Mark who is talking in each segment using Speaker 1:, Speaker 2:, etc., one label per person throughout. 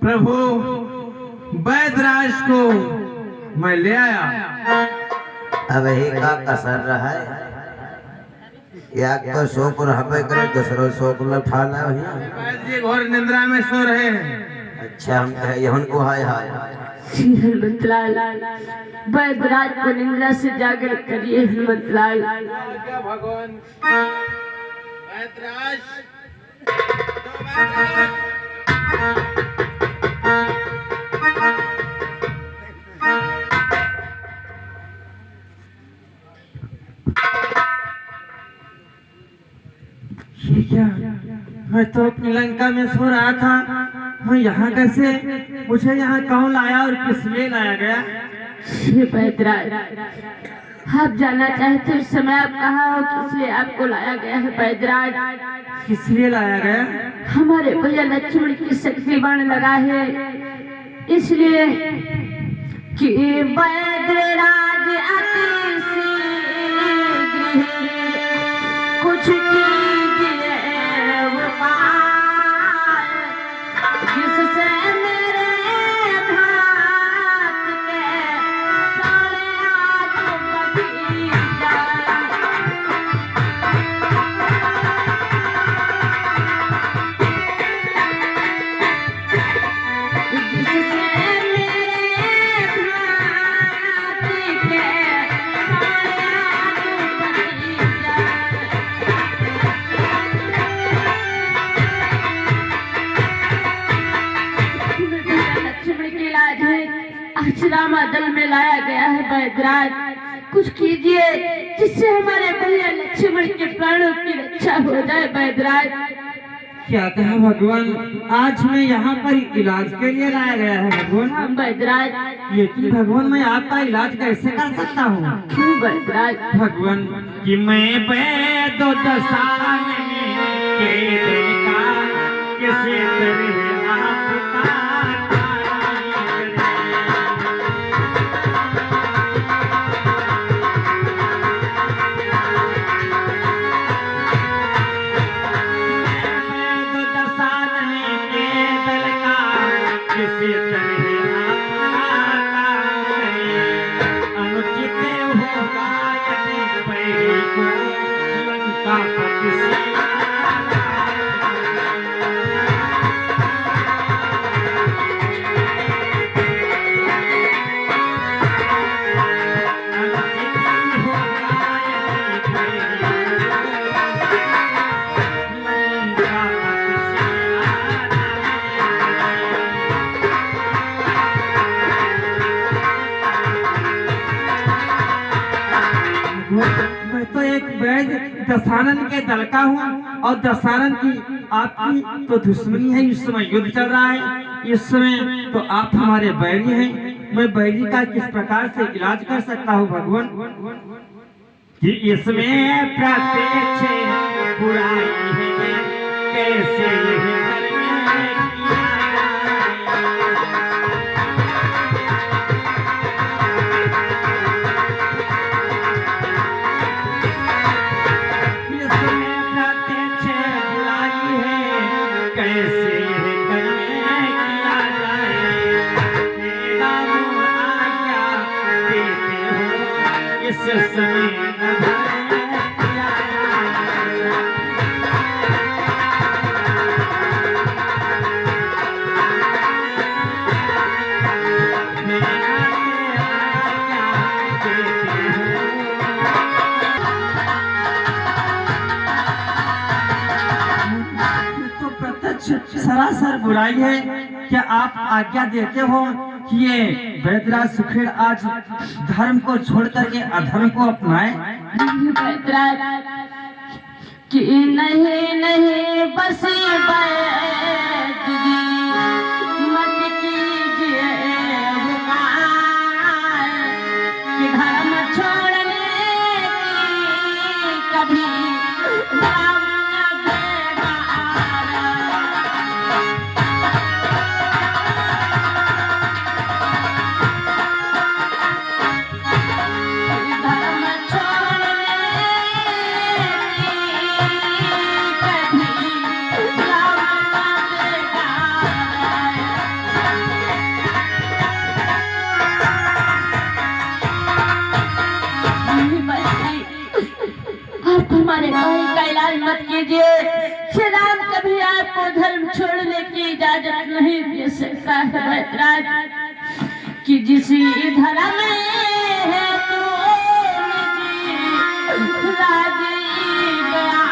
Speaker 1: प्रभु वैदराज को मैं ले आया।
Speaker 2: अब ही का कसर रहा है, या तो शोक रहबे करे, दूसरो शोक में उठा ला।
Speaker 1: वैद्य जी घोर निंद्रा में सो रहे हैं।
Speaker 2: अच्छा, हम कहे उनको हाय हाय
Speaker 3: हनुमंतलाल, वैदराज को निंद्रा से जागृत करिए। हनुमंतलाल
Speaker 1: क्या भगवान वैदराज, ये क्या, मैं तो अपनी लंका में सो रहा था, मैं यहाँ कैसे, मुझे यहाँ कौन लाया और किस लिए लाया गया?
Speaker 3: वैदराज, आप जानना चाहते उस समय आप कहाँ हो, किस लिए आपको लाया गया है? वैदराज,
Speaker 1: किस लिए लाया गया?
Speaker 3: हमारे भैया लक्ष्मण की शक्ति बाण लगा है, इसलिए कि वैदराज अति शीघ्र कुछ कीजिए उपाय, जिससे मेरे घात के सारे आज बची जाए। रामा दल में लाया गया है। वैदराज, कुछ कीजिए जिससे हमारे भैया लक्ष्मण के प्राणों की रक्षा हो जाए। वैदराज,
Speaker 1: क्या कहा भगवान, आज मैं यहाँ पर इलाज के लिए लाया गया है भगवान।
Speaker 3: वैदराज,
Speaker 1: लेकिन भगवान मैं आपका इलाज कैसे कर सकता हूँ?
Speaker 3: क्यों वैदराज?
Speaker 1: भगवान कि मैं वैद्य दशानन के दिल का किसी तरह आपका मैं तो एक वैद्य दशानन के दल का हूँ, और दशानन की आपकी तो दुश्मनी है। इस समय युद्ध चल रहा है, इस समय तो आप हमारे बैरी हैं। मैं बैरी का किस प्रकार से इलाज कर सकता हूँ भगवान? कि इसमें प्रत्यक्ष बुराई है, कैसे सरासर बुराई है। क्या आप आज्ञा देते हो कि ये वैदराज सुखेड़ आज धर्म को छोड़ करके अधर्म को अपनाए?
Speaker 3: वैदराज, कि नहीं नहीं बस वैद्य जी मत कीजिए उपाय, कि धर्म छोड़ने की कभी दाम न देगा। नहीं बचती। आप हमारे भाई का इलाज मत कीजिए। श्री राम कभी आपको धर्म छोड़ने की इजाजत नहीं दे सकता है वैद्यराज, कि जिस धर्म है तो राजी गया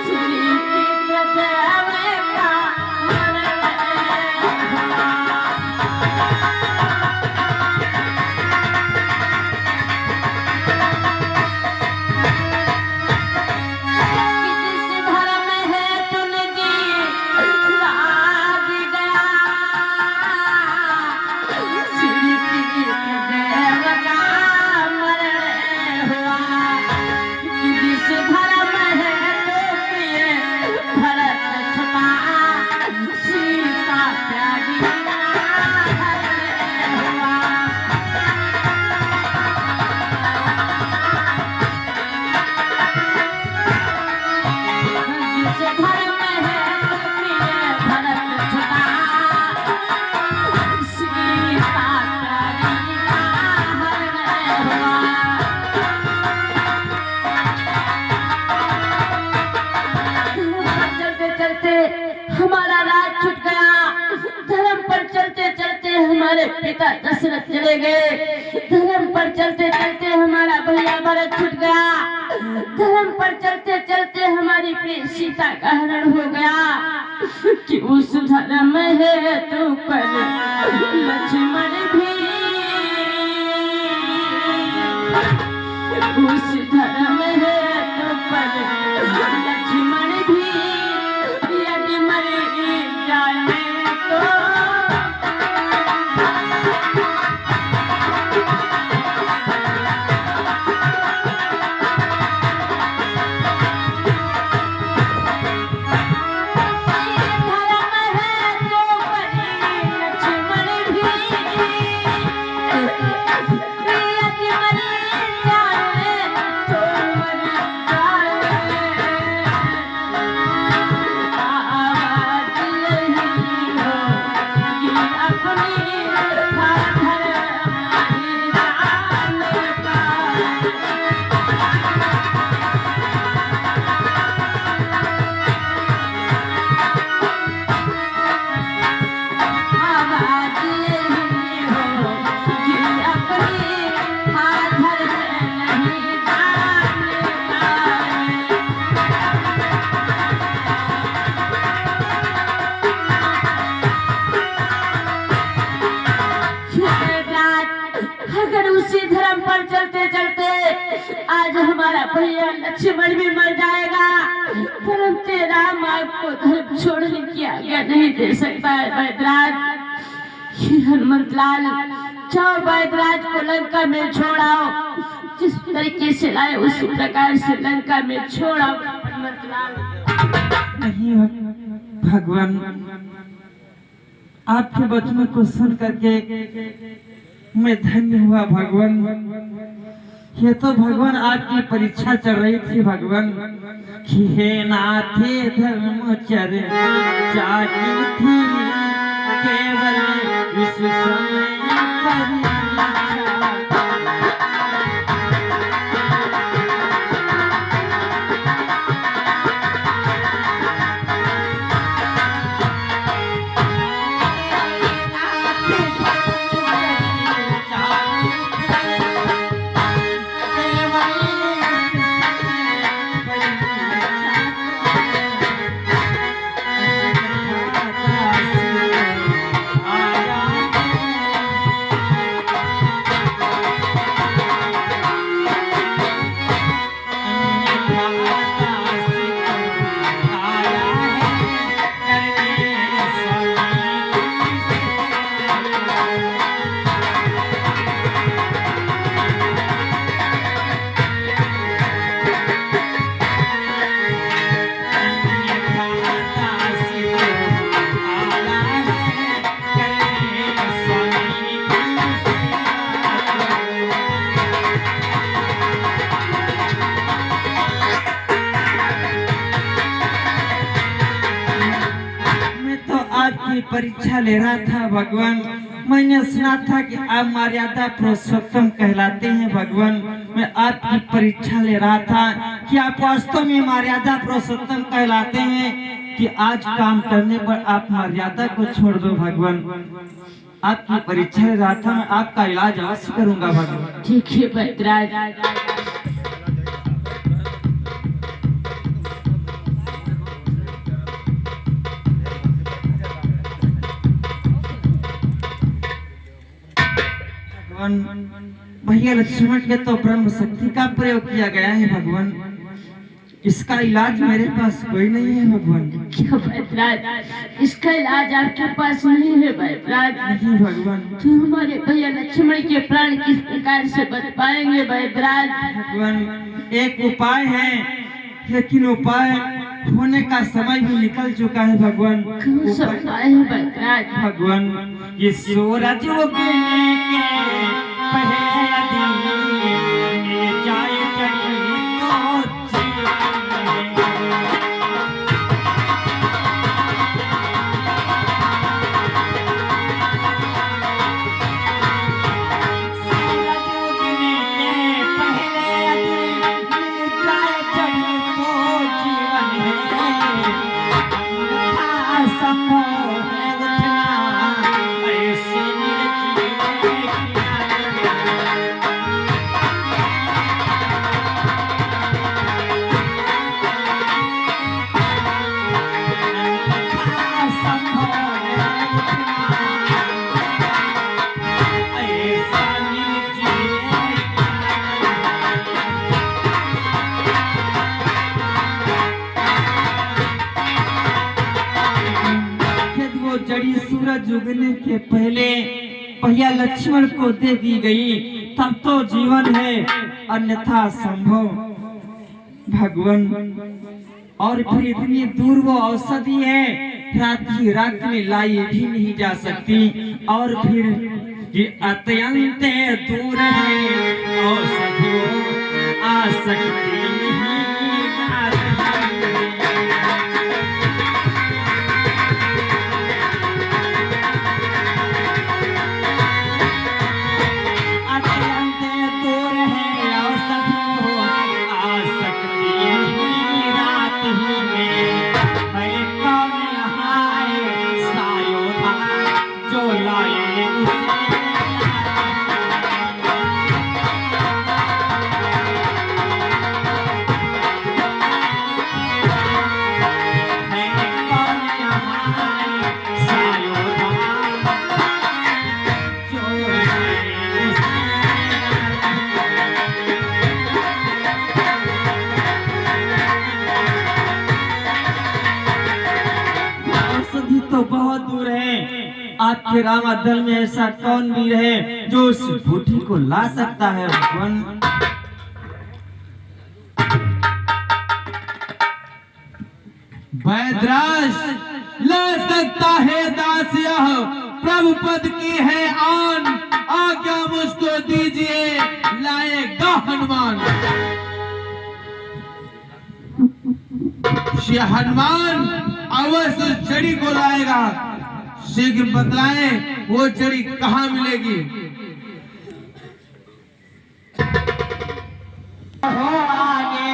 Speaker 3: श्री कृष्ण का हमारा राज छूट गया। धर्म पर चलते चलते हमारे पिता दशरथ चले गए। धर्म पर चलते चलते हमारा भैया भरत छूट गया। धर्म पर चलते चलते हमारी प्रिय सीता का हरण हो गया। कि उस धर्म है तो पर लक्ष्मण भी, उस धर्म है तो पर लक्ष्मण भी यदि मर जाए तो आज हमारा भैया लक्ष्मण भी मर जाएगा, परंतु राम आपको धर्म छोड़ने की आज्ञा नहीं दे सकता है वैद्यराज। हनुमंत लाल जाओ वैद्यराज को लंका में छोड़ाओ, जिस तरीके से लाए उसी प्रकार से लंका में छोड़ाओ हनुमंत लाल।
Speaker 1: नहीं भगवान, आपके वचनों को सुन करके मैं धन्य हुआ भगवान। ये तो भगवान आपकी परीक्षा चल रही थी भगवान, कि हे नाथे धर्मचर्य जागी थी केवल विश्व समय परीक्षा। परीक्षा ले रहा था भगवान, मैंने सुना था कि आप मर्यादा पुरुषोत्तम कहलाते हैं भगवान। मैं आपकी परीक्षा ले रहा था कि आप वास्तव में मर्यादा पुरुषोत्तम कहलाते हैं कि आज काम करने पर आप मर्यादा को छोड़ दो भगवान। आपकी परीक्षा ले रहा था, मैं आपका इलाज अवश्य करूंगा भगवान।
Speaker 3: ठीक है बैदराज।
Speaker 1: भैया लक्ष्मण के तो ब्रह्म शक्ति का प्रयोग किया गया है भगवान। इसका इलाज मेरे पास कोई नहीं है भगवान।
Speaker 3: क्यों बैदराज, इसका इलाज आपके पास नहीं है बैदराज?
Speaker 1: नहीं भगवान।
Speaker 3: तो हमारे भैया लक्ष्मण के प्राण किस प्रकार से बच पाएंगे बैदराज?
Speaker 1: भगवान एक उपाय है, लेकिन उपाय होने का समय भी निकल चुका है भगवान।
Speaker 3: कौन सा उपाय है बैदराज?
Speaker 1: भगवान ये सूरज उगने के पहले दिन मिल जाए जड़ी तो जीवन सूरज उगने के पहले दिन मिल जाए जड़ी तो जीवन है। असंभव है उठना ऐसी जड़ी सूरज उगने के पहले भैया लक्ष्मण को दे दी गई तब तो जीवन है, अन्यथा संभव भगवान। और फिर इतनी दूर वो औषधि है, रात में लाई भी नहीं जा सकती। और फिर ये अत्यंत दूर है औषधि आ सकती नहीं। तो बहुत दूर है। आपके रामादल में ऐसा कौन वीर है जो उस बूटी को ला सकता है भगवान?
Speaker 4: बैदराज ला सकता है दास, यह प्रभु पद की है आन, आज्ञा मुझको दीजिए लाएगा हनुमान। ये हनुमान अवश्य उस जड़ी को लाएगा। शीघ्र बतलाएं वो जड़ी कहाँ मिलेगी।
Speaker 1: हो आगे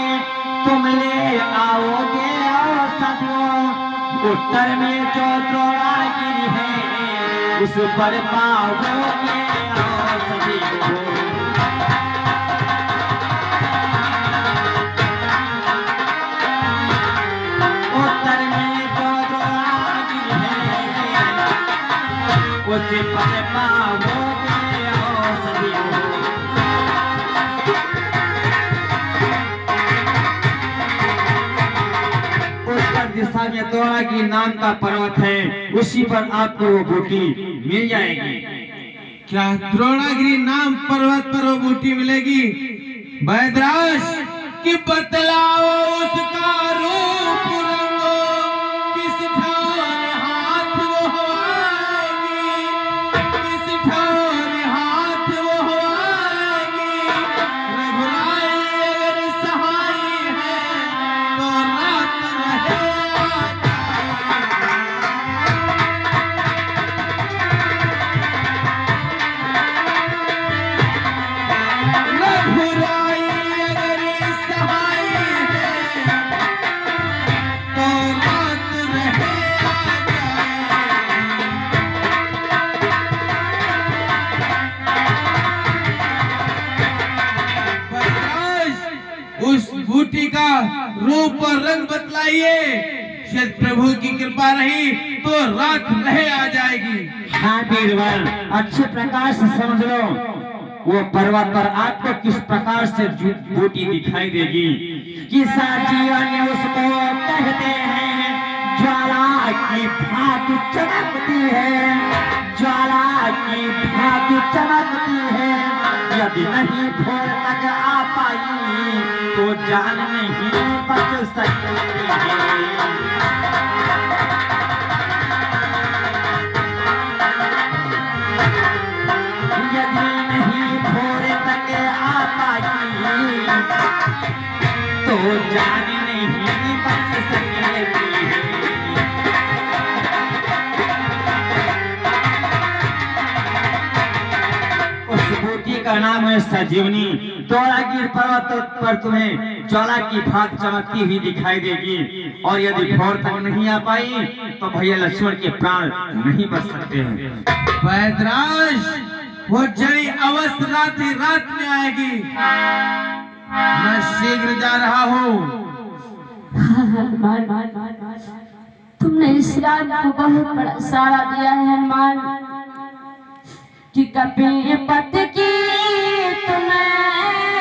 Speaker 1: तुम ले आओगे औषधियों, उत्तर में जो द्रोणागिरि है उस पर पाओगे औषधियों। उत्तर दिशा में द्रोणागिरि नाम का पर्वत है, उसी पर आपको वो बूटी मिल जाएगी।
Speaker 4: क्या द्रोणागिरि नाम पर्वत पर वो बूटी मिलेगी? बैदराज कि बतलाओ उसका रूप रंगो, किस ठार हाथ वो हवाएगी, किस ठार हाथ वो हवाएगी। रघुराई अगर सहाय है तो रात रहे आजा। बूटी का रूप और रंग बतलाइए। शायद प्रभु की कृपा रही तो रात रहे आ जाएगी।
Speaker 1: हाँ बीरबल, अच्छे प्रकार से समझ लो, वो पर्वत पर आपको किस प्रकार से बूटी दिखाई देगी। किसा जीवन उसको कहते हैं, ज्वाला की भांति चमकती है, ज्वाला की भांति चमकती है। यदि नहीं भोर तक आ पाई तो जान नहीं बच सकती है। यदि नहीं भोर तक आ पाई तो जान नहीं बच सकती है। उस बूटी का नाम है संजीवनी। धौलागिरी पर्वत पर तुम्हें ज्वाला की भांति चमकती हुई दिखाई देगी, और यदि भोर तक नहीं आ पाई तो भैया लक्ष्मण के प्राण नहीं बच सकते हैं।
Speaker 4: वैदराज, वो जड़ी अवश्य रात में आएगी। मैं शीघ्र जा रहा हूँ।
Speaker 3: हनुमान, तुमने इस रात को बहुत बड़ा सहारा दिया है हनुमान, कि कभी पत की तुम्हें